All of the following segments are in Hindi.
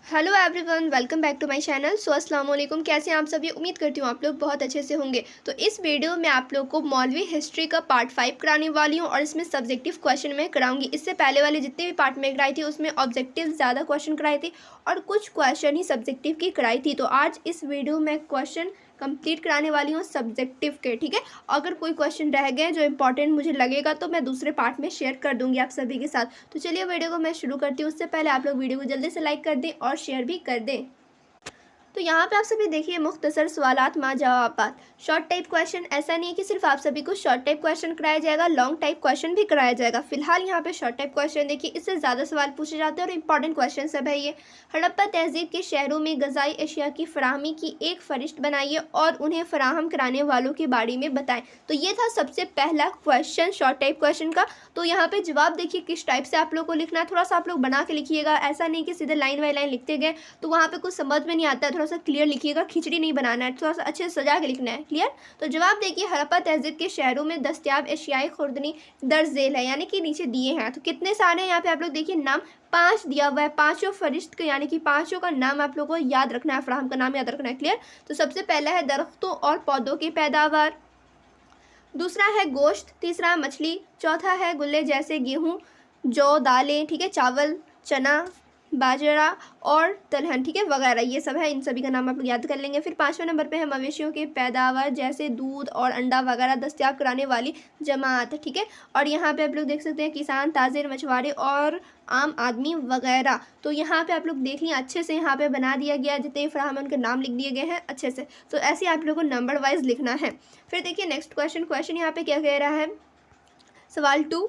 Hello everyone, welcome back to my channel. अस्सलाम वालेकुम। कैसे हैं आप सभी? उम्मीद करती हूँ आप लोग बहुत अच्छे से होंगे। तो इस वीडियो में आप लोग को मौलवी हिस्ट्री का पार्ट 5 कराने वाली हूँ और इसमें सब्जेक्टिव क्वेश्चन मैं कराऊंगी। इससे पहले वाले जितने भी पार्ट में कराई थी उसमें ऑब्जेक्टिव ज़्यादा क्वेश्चन कराए थे और कुछ क्वेश्चन ही सब्जेक्टिव की कराई थी। तो आज इस वीडियो में क्वेश्चन कंप्लीट कराने वाली हूँ सब्जेक्टिव के, ठीक है। अगर कोई क्वेश्चन रह गए जो इंपॉर्टेंट मुझे लगेगा तो मैं दूसरे पार्ट में शेयर कर दूंगी आप सभी के साथ। तो चलिए वीडियो को मैं शुरू करती हूँ। उससे पहले आप लोग वीडियो को जल्दी से लाइक कर दें और शेयर भी कर दें। तो यहाँ पे आप सभी देखिए मुख्तसर सवालात मा जवाबात, शॉर्ट टाइप क्वेश्चन। ऐसा नहीं है कि सिर्फ आप सभी को शॉर्ट टाइप क्वेश्चन कराया जाएगा, लॉन्ग टाइप क्वेश्चन भी कराया जाएगा। फिलहाल यहाँ पे शॉर्ट टाइप क्वेश्चन देखिए, इससे ज़्यादा सवाल पूछे जाते हैं और इंपॉर्टेंट क्वेश्चन सब है ये। हड़प्पा तहजीब के शहरों में ग़िज़ाई अशिया की फराहमी की एक फहरिस्त बनाइए और उन्हें फराहम कराने वालों के बारे में बताएं। तो ये था सबसे पहला क्वेश्चन शॉर्ट टाइप क्वेश्चन का। तो यहाँ पे जवाब देखिए किस टाइप से आप लोग को लिखना है, थोड़ा सा आप लोग बना के लिखिएगा। ऐसा नहीं कि सीधे लाइन बाई लाइन लिखते गए तो वहाँ पे कुछ समझ में नहीं आता है। थोड़ा सा क्लियर लिखिएगा, खिचड़ी नहीं बनाना है, थोड़ा सा अच्छे से सजा के लिखना है। क्लियर? तो जवाब देखिए, हड़प्पा तहजीब के शहरों में दस्तयाब एशियाई खुर्दनी दर्ज झेल है, यानी कि नीचे दिए हैं। तो कितने सारे हैं यहाँ पे आप लोग देखिए, नाम 5 दिया हुआ है। पांचों फरिश्त के यानी कि पांचों का नाम आप लोग को याद रखना है, फराहम का नाम याद रखना है। क्लियर? तो सबसे पहला है दरख्तों और पौधों की पैदावार, दूसरा है गोश्त, तीसरा मछली, चौथा है गुल्ले जैसे गेहूँ, जौ, दालें, ठीक है, चावल, चना, बाजरा और दलहन, ठीक है, वगैरह ये सब है। इन सभी का नाम आप लोग याद कर लेंगे। फिर 5वें नंबर पे है मवेशियों की पैदावार जैसे दूध और अंडा वगैरह दस्तयाब कराने वाली जमात, ठीक है। और यहाँ पे आप लोग देख सकते हैं किसान, ताजिर, मछुआरे और आम आदमी वगैरह। तो यहाँ पे आप लोग देख लिया अच्छे से, यहाँ पे बना दिया गया, जितने फराहम उनके नाम लिख दिए गए हैं अच्छे से। तो ऐसे आप लोगों को नंबर वाइज लिखना है। फिर देखिए नेक्स्ट क्वेश्चन यहाँ पे क्या कह रहा है, सवाल 2।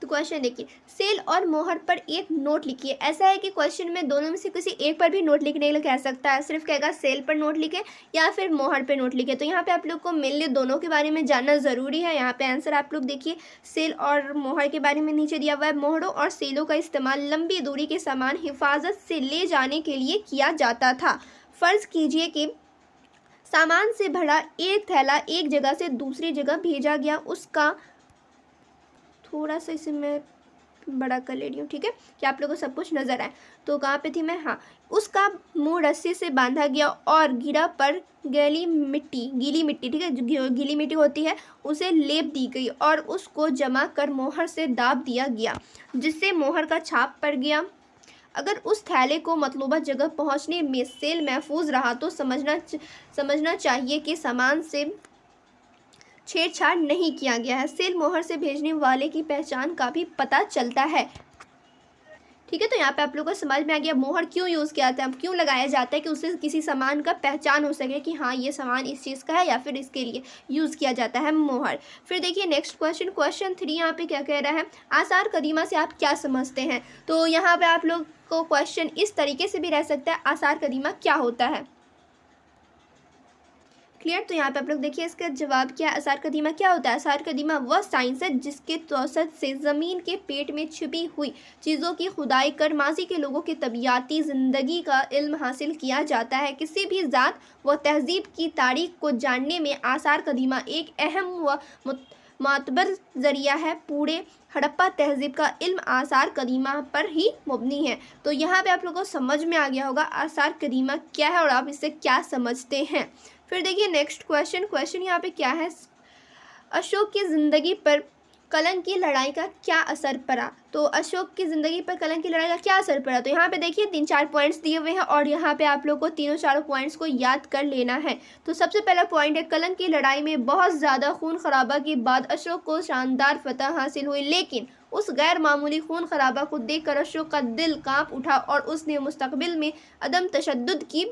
तो क्वेश्चन देखिए, सेल और मोहर पर एक नोट लिखिए। ऐसा है कि क्वेश्चन में दोनों में से किसी एक पर भी नोट लिखने के लिए कह सकता है, सिर्फ कहेगा सेल पर नोट लिखे या फिर मोहर पर नोट लिखे। तो यहाँ पे आप लोग को मेनली दोनों के बारे में जानना ज़रूरी है। यहाँ पे आंसर आप लोग देखिए, सेल और मोहर के बारे में नीचे दिया हुआ है। मोहरों और सेलों का इस्तेमाल लंबी दूरी के सामान हिफाजत से ले जाने के लिए किया जाता था। फ़र्ज़ कीजिए कि सामान से भरा एक थैला एक जगह से दूसरी जगह भेजा गया। उसका, थोड़ा सा इसे मैं बड़ा कर ले रही हूँ, ठीक है, कि आप लोगों को सब कुछ नज़र आए। तो कहाँ पे थी मैं, हाँ। उसका मुंह रस्सी से बांधा गया और गिरा पर गीली मिट्टी, ठीक है, जो गीली मिट्टी होती है उसे लेप दी गई और उसको जमा कर मोहर से दाब दिया गया, जिससे मोहर का छाप पड़ गया। अगर उस थैले को मतलूबा जगह पहुंचने में सेल महफूज रहा तो समझना चाहिए कि सामान से छेड़छाड़ नहीं किया गया है। सेल मोहर से भेजने वाले की पहचान का भी पता चलता है, ठीक है। तो यहाँ पे आप लोगों को समझ में आ गया मोहर क्यों यूज़ किया जाता है, क्यों लगाया जाता है, कि उससे किसी सामान का पहचान हो सके कि हाँ ये सामान इस चीज़ का है या फिर इसके लिए यूज़ किया जाता है मोहर। फिर देखिए नेक्स्ट क्वेश्चन 3 यहाँ पे क्या कह रहा है, आसार कदीमा से आप क्या समझते हैं। तो यहाँ पे आप लोग को क्वेश्चन इस तरीके से भी रह सकता है, आसार कदीमा क्या होता है। क्लियर? तो यहाँ पे आप लोग देखिए इसका जवाब क्या है, आसार कदीमा क्या होता है। आसार कदीमा वह साइंस है जिसके तौसत से ज़मीन के पेट में छिपी हुई चीज़ों की खुदाई कर माजी के लोगों की तबियाती ज़िंदगी का इल्म हासिल किया जाता है। किसी भी ज़ात व तहजीब की तारीख को जानने में आसार कदीमा एक अहम व मातबर ज़रिया है। पूरे हड़प्पा तहजीब का इल्म आसार कदीमा पर ही मुबनी है। तो यहाँ पे आप लोगों को समझ में आ गया होगा आसार कदीमा क्या है और आप इससे क्या समझते हैं। फिर देखिए नेक्स्ट क्वेश्चन यहाँ पे क्या है, अशोक की ज़िंदगी पर कलंक की लड़ाई का क्या असर पड़ा। तो अशोक की ज़िंदगी पर कलंक की लड़ाई का क्या असर पड़ा, तो यहाँ पे देखिए 3-4 पॉइंट्स दिए हुए हैं और यहाँ पे आप लोग को तीनों चारों पॉइंट्स को याद कर लेना है। तो सबसे पहला पॉइंट है, कलंक की लड़ाई में बहुत ज़्यादा खून खराबा के बाद अशोक को शानदार फतह हासिल हुई, लेकिन उस गैर मामूली खून खराबा को देखकर अशोक का दिल कांप उठा और उसने मुस्तकबिल में अदम तशद्दुद की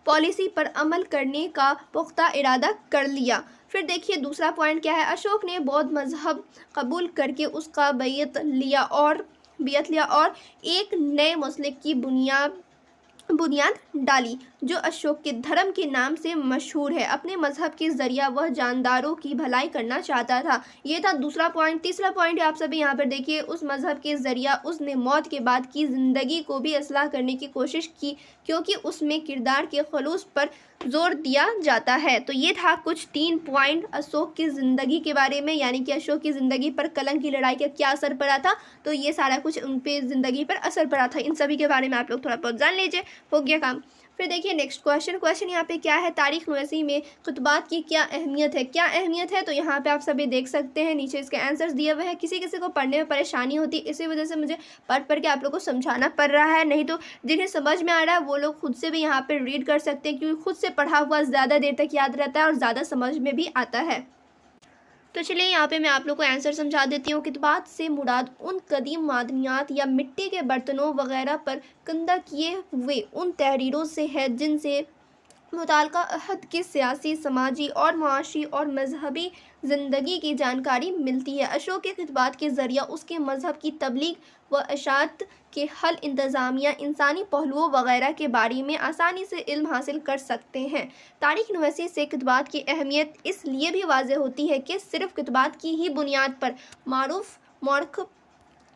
पॉलिसी पर अमल करने का पुख्ता इरादा कर लिया। फिर देखिए दूसरा पॉइंट क्या है, अशोक ने बौद्ध मजहब कबूल करके उसका बैत लिया और एक नए मसलक की बुनियाद बुनियाद डाली, जो अशोक के धर्म के नाम से मशहूर है। अपने मजहब के जरिया वह जानदारों की भलाई करना चाहता था। ये था दूसरा पॉइंट। तीसरा पॉइंट आप सभी यहाँ पर देखिए, उस मजहब के जरिया उसने मौत के बाद की ज़िंदगी को भी असलाह करने की कोशिश की, क्योंकि उसमें किरदार के खलूस पर जोर दिया जाता है। तो ये था कुछ 3 पॉइंट अशोक की ज़िंदगी के बारे में, यानी कि अशोक की ज़िंदगी पर कलंक की लड़ाई का क्या असर पड़ा था। तो ये सारा कुछ उन पे ज़िंदगी पर असर पड़ा था। इन सभी के बारे में आप लोग थोड़ा बहुत जान लीजिए, हो गया काम। फिर देखिए नेक्स्ट क्वेश्चन यहाँ पे क्या है, तारीख नवीसी में खुतबात की क्या अहमियत है। क्या अहमियत है, तो यहाँ पे आप सभी देख सकते हैं, नीचे इसके आंसर्स दिए हुए हैं। किसी किसी को पढ़ने में परेशानी होती है, इसी वजह से मुझे पढ़ के आप लोग को समझाना पड़ रहा है। नहीं तो जिन्हें समझ में आ रहा है वो लोग खुद से भी यहाँ पे रीड कर सकते हैं, क्योंकि खुद से पढ़ा हुआ ज़्यादा देर तक याद रहता है और ज़्यादा समझ में भी आता है। तो चलिए यहाँ पे मैं आप लोग को आंसर समझा देती हूँ। कितबात से मुराद उन कदीम मादनियात या मिट्टी के बर्तनों वगैरह पर कंदा किए हुए उन तहरीरों से है, जिनसे मुताल्लिक़ा अहद की सियासी, समाजी और मुआशी और मजहबी ज़िंदगी की जानकारी मिलती है। अशोक के खितबात के ज़रिया उसके मज़हब की तबलीग व अशात के हल, इंतज़ामिया, इंसानी पहलुओं वगैरह के बारे में आसानी से इल्म हासिल कर सकते हैं। तारीख़ नवीसी से खितबात की अहमियत इसलिए भी वाज़ेह होती है कि सिर्फ़ खितबात की ही बुनियाद पर मारूफ मौरख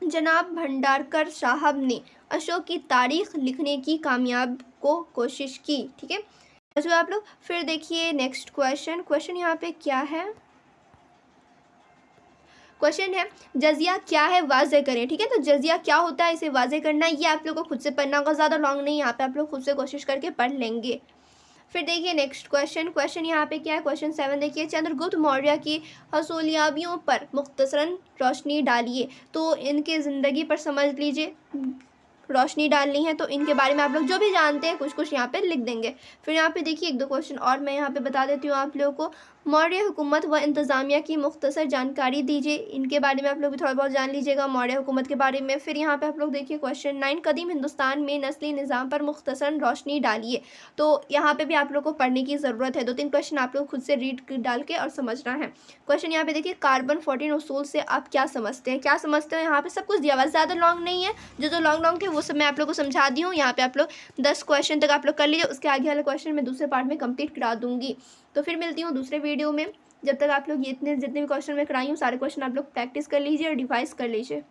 जनाब भंडारकर साहब ने अशोक की तारीख़ लिखने की कामयाब को कोशिश की। ठीक है, जो आप लोग फिर देखिए नेक्स्ट क्वेश्चन यहाँ पे क्या है। क्वेश्चन है जजिया क्या है, वाज़े करें। ठीक है, तो जजिया क्या होता है, इसे वाज़े करना है। ये आप लोग को खुद से पढ़ना होगा, ज़्यादा लॉन्ग नहीं, यहाँ पे आप लोग खुद से कोशिश करके पढ़ लेंगे। फिर देखिए नेक्स्ट क्वेश्चन यहाँ पे क्या है। क्वेश्चन 7 देखिए, चंद्रगुप्त मौर्य की हसूलियाबियों पर मुख्तसरन रोशनी डालिए। तो इनके ज़िंदगी पर समझ लीजिए, रोशनी डालनी है, तो इनके बारे में आप लोग जो भी जानते हैं कुछ कुछ यहाँ पे लिख देंगे। फिर यहाँ पे देखिए 1-2 क्वेश्चन और मैं यहाँ पे बता देती हूँ आप लोगों को। मौर्य हुकूमत व इंतज़ामिया की मुख्तसर जानकारी दीजिए। इनके बारे में आप लोग भी थोड़ा बहुत जान लीजिएगा, मौर्य हुकूमत के बारे में। फिर यहाँ पे आप लोग देखिए क्वेश्चन 9, कदीम हिंदुस्तान में नस्ली निज़ाम पर मुख्तसर रोशनी डालिए। तो यहाँ पे भी आप लोग को पढ़ने की ज़रूरत है। 2-3 क्वेश्चन आप लोग खुद से रीड डाल के और समझना है। क्वेश्चन यहाँ पे देखिए, कार्बन 14 उसूल से आप क्या समझते हैं। क्या समझते हैं, यहाँ पे सब कुछ दिया हुआ है, ज़्यादा लॉन्ग नहीं है। जो लॉन्ग थे वो सब मैं आप लोग को समझा दी हूँ। यहाँ पे आप लोग 10 क्वेश्चन तक आप लोग कर लीजिए, उसके आगे वाले क्वेश्चन मैं दूसरे पार्ट में कंप्लीट करा दूँगी। तो फिर मिलती हूँ दूसरे वीडियो में। जब तक आप लोग ये जितने भी क्वेश्चन मैं कराई हूँ, सारे क्वेश्चन आप लोग प्रैक्टिस कर लीजिए और रिवाइज कर लीजिए।